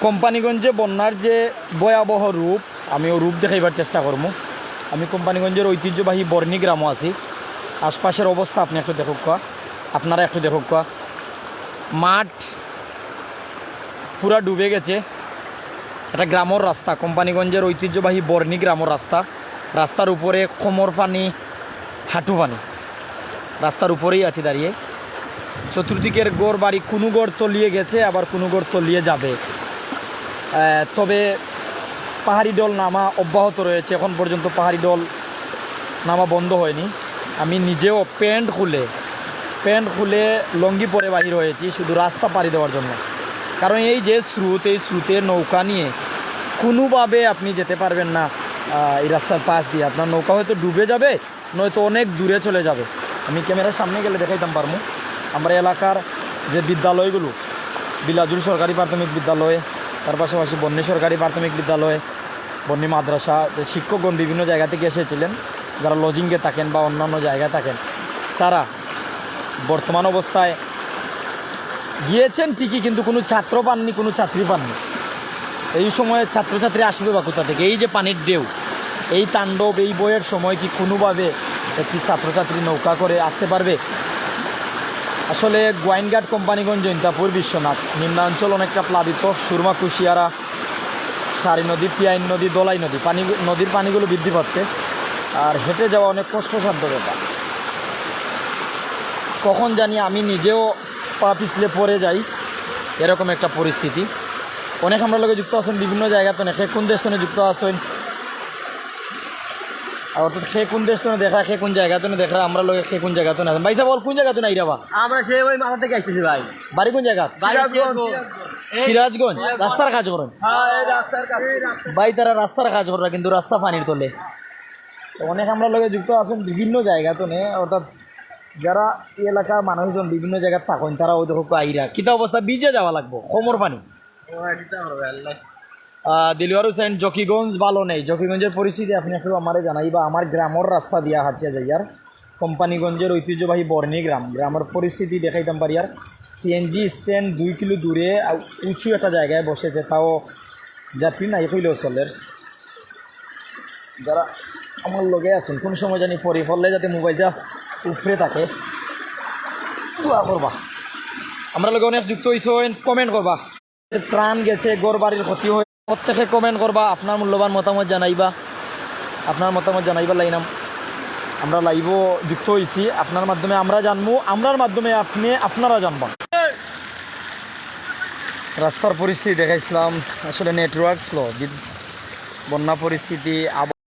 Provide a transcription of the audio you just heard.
কোম্পানিগঞ্জে বন্যার যে ভয়াবহ রূপ, আমি ও রূপ দেখাইবার চেষ্টা করব। আমি কোম্পানিগঞ্জের ঐতিহ্যবাহী বর্ণী গ্রামও আছি। আশপাশের অবস্থা আপনি একটু দেখুক, আপনারা একটু দেখুক। মাঠ পুরা ডুবে গেছে। এটা গ্রামের রাস্তা, কোম্পানিগঞ্জের ঐতিহ্যবাহী বর্ণী গ্রামের রাস্তা। রাস্তার উপরে কোমর পানি, হাঁটু পানি। রাস্তার উপরেই আছি দাঁড়িয়ে। চতুর্দিকের গড় বাড়ি, কোনো গড় তলিয়ে গেছে, আবার কোনো গড় তলিয়ে যাবে। তবে পাহাড়ি ডল নামা অব্যাহত রয়েছে। এখন পর্যন্ত পাহাড়ি ডল নামা বন্ধ হয়নি। আমি নিজেও প্যান্ট খুলে লঙ্গি পরে বাহির হয়েছি শুধু রাস্তা পাড়ি দেওয়ার জন্য। কারণ এই যে স্রোত, এই স্রোতের নৌকা নিয়ে কোনোভাবে আপনি যেতে পারবেন না। এই রাস্তার পাশ দিয়ে আপনার নৌকা হয়তো ডুবে যাবে, নয়তো অনেক দূরে চলে যাবে। আমি ক্যামেরার সামনে গেলে দেখাইতাম পারবো। আমরা এলাকার যে বিদ্যালয়গুলো, বিলাজুর সরকারি প্রাথমিক বিদ্যালয়, তার পাশাপাশি বন্যী সরকারি প্রাথমিক বিদ্যালয়, বন্যী মাদ্রাসা, শিক্ষকগণ বিভিন্ন জায়গা থেকে এসেছিলেন, যারা লজিংয়ে থাকেন বা অন্যান্য জায়গায় থাকেন, তারা বর্তমান অবস্থায় গিয়েছেন ঠিকই, কিন্তু কোনো ছাত্র পাননি, কোনো ছাত্রী পাননি। এই সময়ে ছাত্রছাত্রী আসবে বা কোথা থেকে? এই যে পানির ঢেউ, এই তাণ্ডব, এই বইয়ের সময় কি কোনোভাবে একটি ছাত্রছাত্রী নৌকা করে আসতে পারবে? আসলে গোয়াইনঘাট, কোম্পানিগঞ্জ, জৈন্তাপুর, বিশ্বনাথ নিম্নাঞ্চল অনেকটা প্লাবিত। সুরমা, কুশিয়ারা, সারি নদী, পিয়াইন নদী, দোলাই নদী, নদীর পানিগুলো বৃদ্ধি পাচ্ছে। আর হেঁটে যাওয়া অনেক কষ্টসাধ্য ব্যাপার। কখন জানি আমি নিজেও পা পিছলে পড়ে যাই, এরকম একটা পরিস্থিতি। অনেক আমরা লোকে যুক্ত আছেন বিভিন্ন জায়গাতে, সে কোন দেশনে যুক্ত আছেন, অর্থাৎ সে কোন দেশনে দেখা, সে কোন জায়গাতে দেখা, আমরা লোকে সে কোন জায়গাতে আছেন। ভাই সাহেব, কোন জায়গাতে নাই রাবা? আমরা সে ওই মাথা থেকে আসতেছি ভাই। বাড়ি কোন জায়গা? সিরাজগঞ্জ। রাস্তার কাজ করেন ভাই? তারা রাস্তার কাজ করা, কিন্তু রাস্তা পানির তোলে। অনেক আমরা লোকে যুক্ত আছেন বিভিন্ন জায়গাতে, অর্থাৎ যারা এই এলাকার মানুষজন বিভিন্ন জায়গায় থাকেন, তারা ওই দেখো আইরা কিতা অবস্থা, বিজে যাওয়া লাগবো, কোমর পানি। দিলওয়ার হোসেন, জকিগঞ্জ ভালো নেই। জকিগঞ্জের পরিস্থিতি আপনি একটু আমারে জানাই, বা আমার গ্রামের রাস্তা দিয়া হাঁটিয়া যাই। আর কোম্পানিগঞ্জের ঐতিহ্যবাহী বর্ণী গ্রামের পরিস্থিতি দেখাইতাম পারি। আর সিএনজি স্ট্যান্ড 2 কিলো দূরে উঁচু একটা জায়গায় বসেছে, তাও যাত্রী নাই হইলেও চলের। যারা আমার লগে আছেন, কোন সময় জানি পরে ফললে যাতে মোবাইলটা উফরে থাকে, দোয়া করবা। আমরা লগে অনেক যুক্ত হয়েছেন, কমেন্ট করবা। প্রাণ গেছে, গড় বাড়ির ক্ষতি হয়, প্রত্যেকে কমেন্ট করবা, আপনার মূল্যবান মতামত জানাইবা। লাইনাম আমরা লাইভও যুক্ত হয়েছি, আপনার মাধ্যমে আমরা জানবো, আমরার মাধ্যমে আপনারা জানবা। রাস্তার পরিস্থিতি দেখাইছিলাম, আসলে নেটওয়ার্ক স্লো, বন্যা পরিস্থিতি।